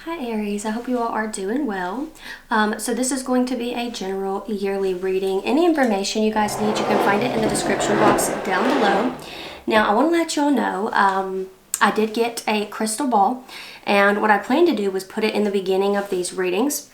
Hi Aries, I hope you all are doing well. So this is going to be a general yearly reading. Any information you guys need, you can find it in the description box down below. Now I want to let you all know, I did get a crystal ball, and what I planned to do was put it in the beginning of these readings.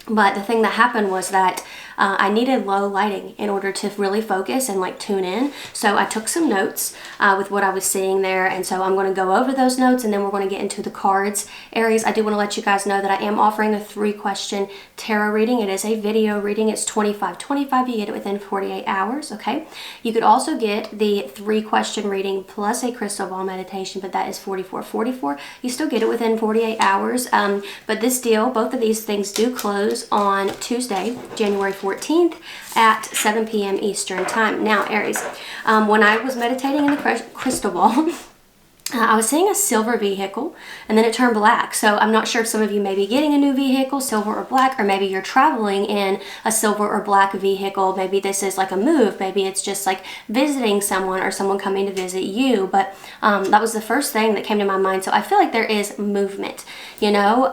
But the thing that happened was that I needed low lighting in order to really focus and like tune in. So I took some notes with what I was seeing there. And so I'm going to go over those notes and then we're going to get into the cards. Aries, I do want to let you guys know that I am offering a 3-question tarot reading. It is a video reading. It's $25.25. You get it within 48 hours. Okay. You could also get the 3-question reading plus a crystal ball meditation, but that is $44.44. You still get it within 48 hours. But this deal, both of these things do close on Tuesday, January 14th at 7 p.m. Eastern time. Now, Aries, when I was meditating in the crystal ball, I was seeing a silver vehicle and then it turned black. So I'm not sure if some of you may be getting a new vehicle, silver or black, or maybe you're traveling in a silver or black vehicle. Maybe this is like a move. Maybe it's just like visiting someone or someone coming to visit you. But that was the first thing that came to my mind. So I feel like there is movement, you know.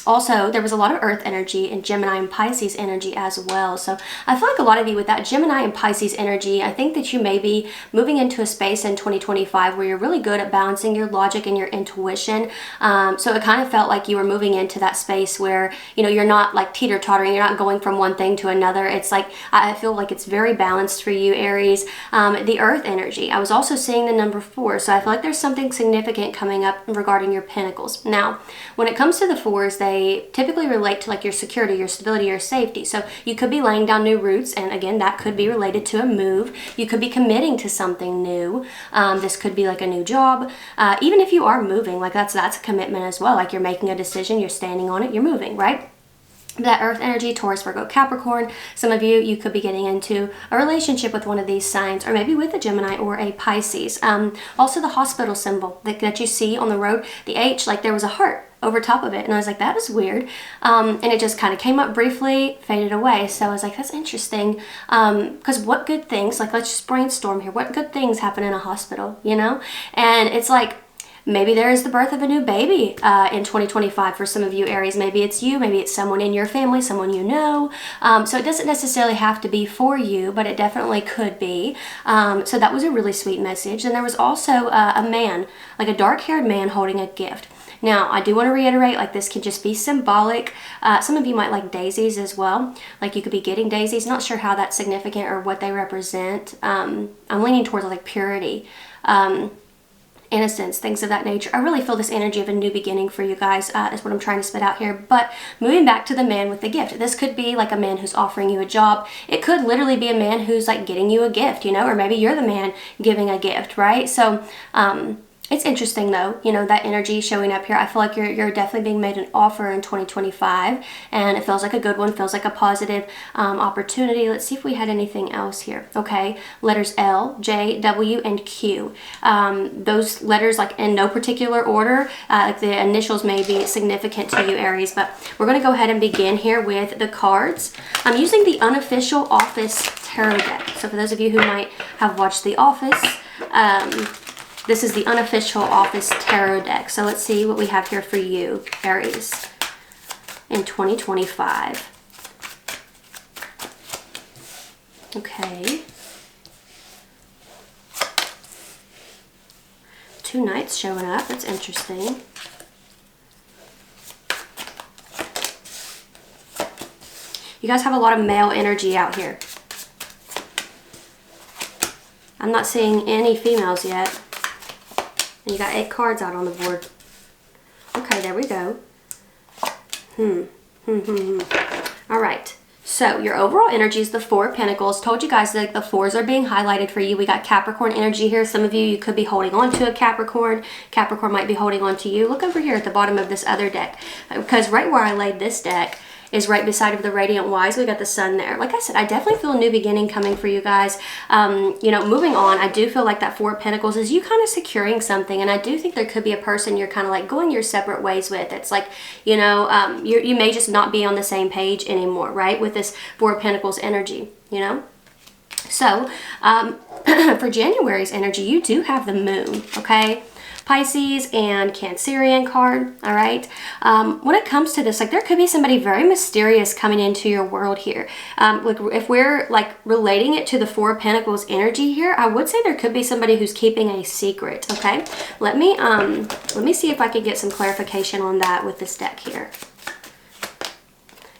Also, there was a lot of earth energy and Gemini and Pisces energy as well. So I feel like a lot of you with that Gemini and Pisces energy, I think that you may be moving into a space in 2025 where you're really good at balancing your logic and your intuition. So it kind of felt like you were moving into that space where, you know, you're not like teeter-tottering, you're not going from one thing to another. It's like, I feel like it's very balanced for you, Aries. The earth energy, I was also seeing the number 4. So I feel like there's something significant coming up regarding your pentacles. Now, when it comes to the 4s, they typically relate to like your security, your stability, your safety. So you could be laying down new roots. And again, that could be related to a move. You could be committing to something new. This could be like a new job. Even if you are moving, like that's a commitment as well. Like you're making a decision, you're standing on it, you're moving, right? That earth energy, Taurus, Virgo, Capricorn. Some of you could be getting into a relationship with one of these signs, or maybe with a Gemini or a Pisces. Also the hospital symbol that you see on the road, the H, like there was a heart over top of it. And I was like, that is weird. And it just kind of came up briefly, faded away. So I was like, that's interesting. Because what good things, like let's just brainstorm here. What good things happen in a hospital, you know? And it's like, maybe there is the birth of a new baby in 2025 for some of you, Aries. Maybe it's you, maybe it's someone in your family, someone you know. So it doesn't necessarily have to be for you, but it definitely could be. So that was a really sweet message. And there was also a man, like a dark-haired man holding a gift. Now, I do want to reiterate, like this can just be symbolic. Some of you might like daisies as well. Like you could be getting daisies. Not sure how that's significant or what they represent. I'm leaning towards like purity. Innocence, things of that nature. I really feel this energy of a new beginning for you guys is what I'm trying to spit out here. But moving back to the man with the gift, this could be like a man who's offering you a job. It could literally be a man who's like getting you a gift, you know, or maybe you're the man giving a gift, right? So it's interesting though, you know, that energy showing up here. I feel like you're definitely being made an offer in 2025 and it feels like a good one, feels like a positive opportunity. Let's see if we had anything else here. Okay, letters L, J, W, and Q. Those letters like in no particular order, like the initials may be significant to you, Aries, but we're going to go ahead and begin here with the cards. I'm using the unofficial Office tarot deck. So for those of you who might have watched The Office, this is the unofficial Office tarot deck. So let's see what we have here for you, Aries, in 2025. Okay. 2 knights showing up. That's interesting. You guys have a lot of male energy out here. I'm not seeing any females yet. And you got 8 cards out on the board. Okay, there we go. All right. So your overall energy is the 4 of Pentacles. Told you guys that the 4s are being highlighted for you. We got Capricorn energy here. Some of you could be holding on to a Capricorn. Capricorn might be holding on to you. Look over here at the bottom of this other deck. Because right where I laid this deck is right beside of the Radiant Wise. We got the sun there. Like I said, I definitely feel a new beginning coming for you guys. You know, moving on, I do feel like that 4 of Pentacles is you kind of securing something. And I do think there could be a person you're kind of like going your separate ways with. It's like, you know, you may just not be on the same page anymore, right? With this 4 of Pentacles energy, you know? So, for January's energy, you do have the moon, okay? Pisces and Cancerian card, all right? When it comes to this, like there could be somebody very mysterious coming into your world here. Like if we're like relating it to the Four of Pentacles energy here, I would say there could be somebody who's keeping a secret, okay? Let me see if I can get some clarification on that with this deck here.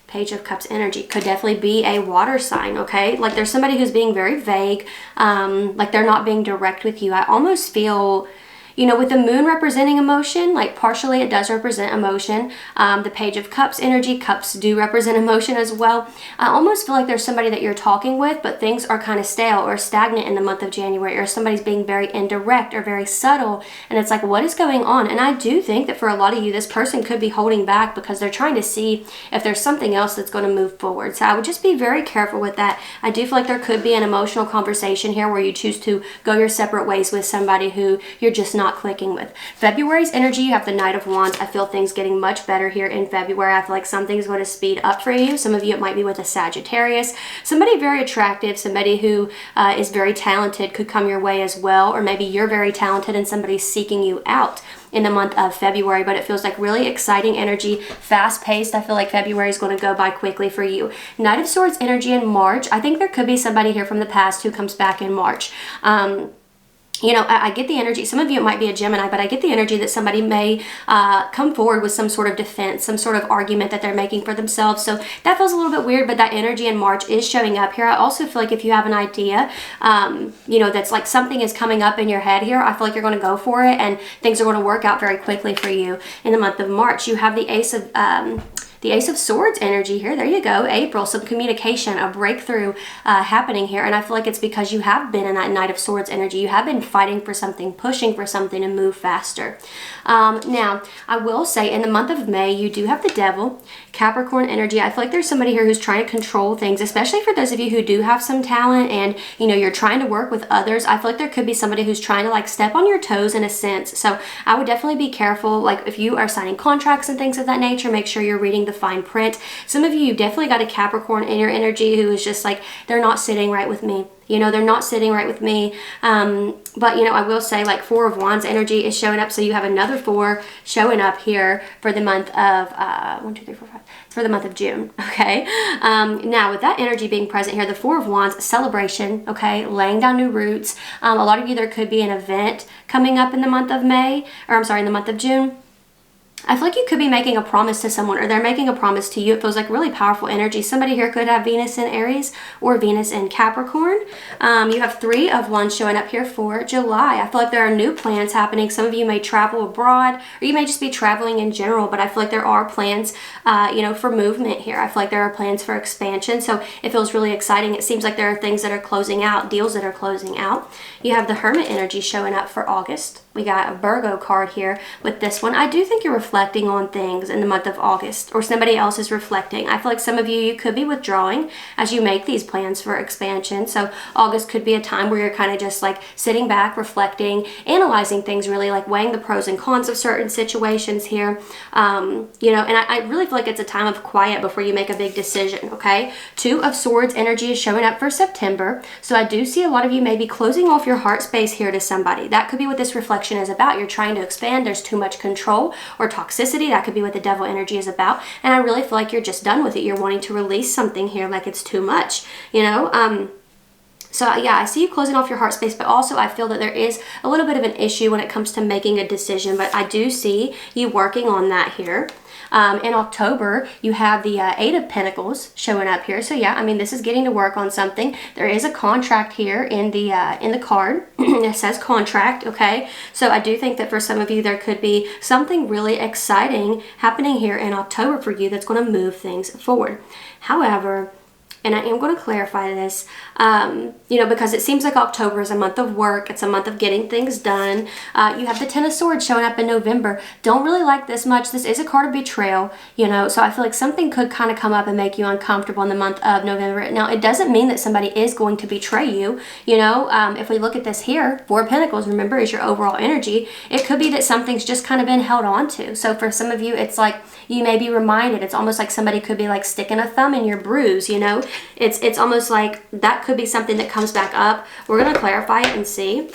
Page of Cups energy could definitely be a water sign, okay? Like there's somebody who's being very vague, like they're not being direct with you. I almost feel, you know, with the moon representing emotion, like partially it does represent emotion. The Page of Cups energy, cups do represent emotion as well. I almost feel like there's somebody that you're talking with, but things are kind of stale or stagnant in the month of January, or somebody's being very indirect or very subtle, and it's like, what is going on? And I do think that for a lot of you, this person could be holding back because they're trying to see if there's something else that's going to move forward. So I would just be very careful with that. I do feel like there could be an emotional conversation here where you choose to go your separate ways with somebody who you're just not clicking with. February's energy, you have the Knight of Wands. I feel things getting much better here in February. I feel like something's going to speed up for you. Some of you, it might be with a Sagittarius. Somebody very attractive, somebody who is very talented could come your way as well, or maybe you're very talented and somebody's seeking you out in the month of February. But it feels like really exciting energy, fast-paced. I feel like February is going to go by quickly for you. Knight of Swords energy in March. I think there could be somebody here from the past who comes back in March. You know, I get the energy, some of you it might be a Gemini, but I get the energy that somebody may come forward with some sort of defense, some sort of argument that they're making for themselves. So that feels a little bit weird, but that energy in March is showing up here. I also feel like if you have an idea, you know, that's like something is coming up in your head here, I feel like you're going to go for it and things are going to work out very quickly for you in the month of March. You have the Ace of Swords energy here. There you go. April, some communication, a breakthrough happening here. And I feel like it's because you have been in that Knight of Swords energy. You have been fighting for something, pushing for something to move faster. Now, I will say in the month of May, you do have the Devil, Capricorn energy. I feel like there's somebody here who's trying to control things, especially for those of you who do have some talent and, you know, you're trying to work with others. I feel like there could be somebody who's trying to like step on your toes in a sense. So I would definitely be careful. Like if you are signing contracts and things of that nature, make sure you're reading the fine print. Some of you definitely got a Capricorn in your energy who is just like, they're not sitting right with me. You know, they're not sitting right with me. But, you know, I will say like Four of Wands energy is showing up. So you have another 4 showing up here for the month of, 1, 2, 3, 4, 5, for the month of June. Okay. Now with that energy being present here, the Four of Wands, celebration, okay, laying down new roots. A lot of you, there could be an event coming up in the month of May, or I'm sorry, in the month of June. I feel like you could be making a promise to someone, or they're making a promise to you. It feels like really powerful energy. Somebody here could have Venus in Aries or Venus in Capricorn. You have 3 of Wands showing up here for July. I feel like there are new plans happening. Some of you may travel abroad, or you may just be traveling in general, but I feel like there are plans, you know, for movement here. I feel like there are plans for expansion. So it feels really exciting. It seems like there are things that are closing out, deals that are closing out. You have the Hermit energy showing up for August. We got a Virgo card here with this one. I do think you're reflecting on things in the month of August, or somebody else is reflecting. I feel like some of you could be withdrawing as you make these plans for expansion. So August could be a time where you're kind of just like sitting back, reflecting, analyzing things, really like weighing the pros and cons of certain situations here. You know, and I really feel like it's a time of quiet before you make a big decision, okay? 2 of Swords energy is showing up for September. So I do see a lot of you maybe closing off your heart space here to somebody. That could be what this reflection is about. You're trying to expand. There's too much control or toxicity. That could be what the Devil energy is about. And I really feel like you're just done with it. You're wanting to release something here, like it's too much, you know? So yeah, I see you closing off your heart space, but also I feel that there is a little bit of an issue when it comes to making a decision, but I do see you working on that here. In October, you have the 8 of Pentacles showing up here. So yeah, I mean, this is getting to work on something. There is a contract here in the card. It says contract, okay? So I do think that for some of you, there could be something really exciting happening here in October for you that's going to move things forward. However, and I am going to clarify this, you know, because it seems like October is a month of work. It's a month of getting things done. You have the 10 of Swords showing up in November. Don't really like this much. This is a card of betrayal, you know, so I feel like something could kind of come up and make you uncomfortable in the month of November. Now, it doesn't mean that somebody is going to betray you, you know. If we look at this here, 4 of Pentacles, remember, is your overall energy. It could be that something's just kind of been held on to. So for some of you, it's like you may be reminded. It's almost like somebody could be like sticking a thumb in your bruise, you know. It's almost like that could be something that comes back up. We're going to clarify it and see.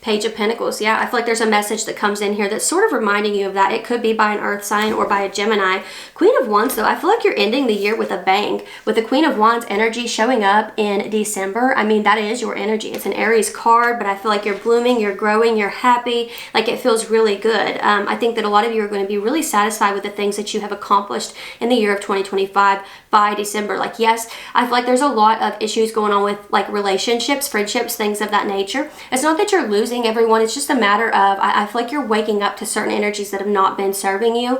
Page of Pentacles. Yeah, I feel like there's a message that comes in here that's sort of reminding you of that. It could be by an earth sign or by a Gemini. Queen of Wands, though, I feel like you're ending the year with a bang. With the Queen of Wands energy showing up in December, I mean, that is your energy. It's an Aries card, but I feel like you're blooming, you're growing, you're happy. Like, it feels really good. I think that a lot of you are going to be really satisfied with the things that you have accomplished in the year of 2025 by December. Like, yes, I feel like there's a lot of issues going on with like relationships, friendships, things of that nature. It's not that you're losing everyone, it's just a matter of I feel like you're waking up to certain energies that have not been serving you,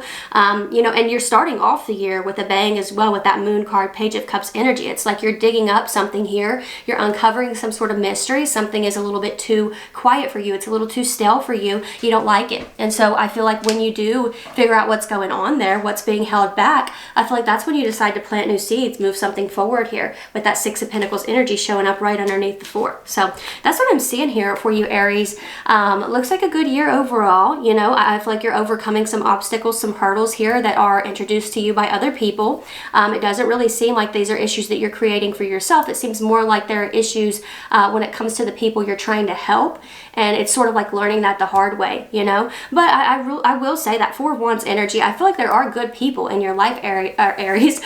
you know, and you're starting off the year with a bang as well with that Moon card, Page of Cups energy. It's like you're digging up something here, you're uncovering some sort of mystery. Something is a little bit too quiet for you, it's a little too stale for you, you don't like it. And so I feel like when you do figure out what's going on there, what's being held back, I feel like that's when you decide to plant new seeds, move something forward here with that Six of Pentacles energy showing up right underneath the 4. So that's what I'm seeing here for you, Aries. Looks like a good year overall. You know, I feel like you're overcoming some obstacles, some hurdles here that are introduced to you by other people. It doesn't really seem like these are issues that you're creating for yourself. It seems more like there are issues when it comes to the people you're trying to help. And it's sort of like learning that the hard way, you know. But I will say that Four of Wands energy, I feel like there are good people in your life, Aries.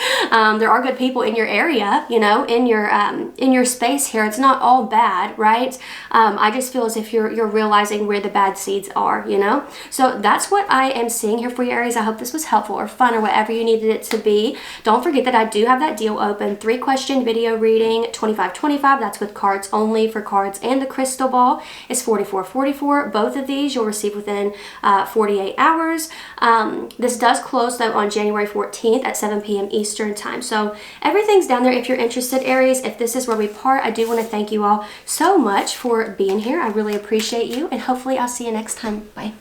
There are good people in your area, you know, in your space here. It's not all bad, right? I just feel as if you're realizing where the bad seeds are, you know. So that's what I am seeing here for you, Aries. I hope this was helpful or fun or whatever you needed it to be. Don't forget that I do have that deal open, 3-question video reading, $25.25. That's with cards only. For cards and the crystal ball is $44.44. Both of these you'll receive within 48 hours. This does close though on January 14th at 7 p.m. Eastern time. So everything's down there if you're interested, Aries. If this is where we part, I do want to thank you all so much for being here. I really appreciate you, and hopefully I'll see you next time. Bye.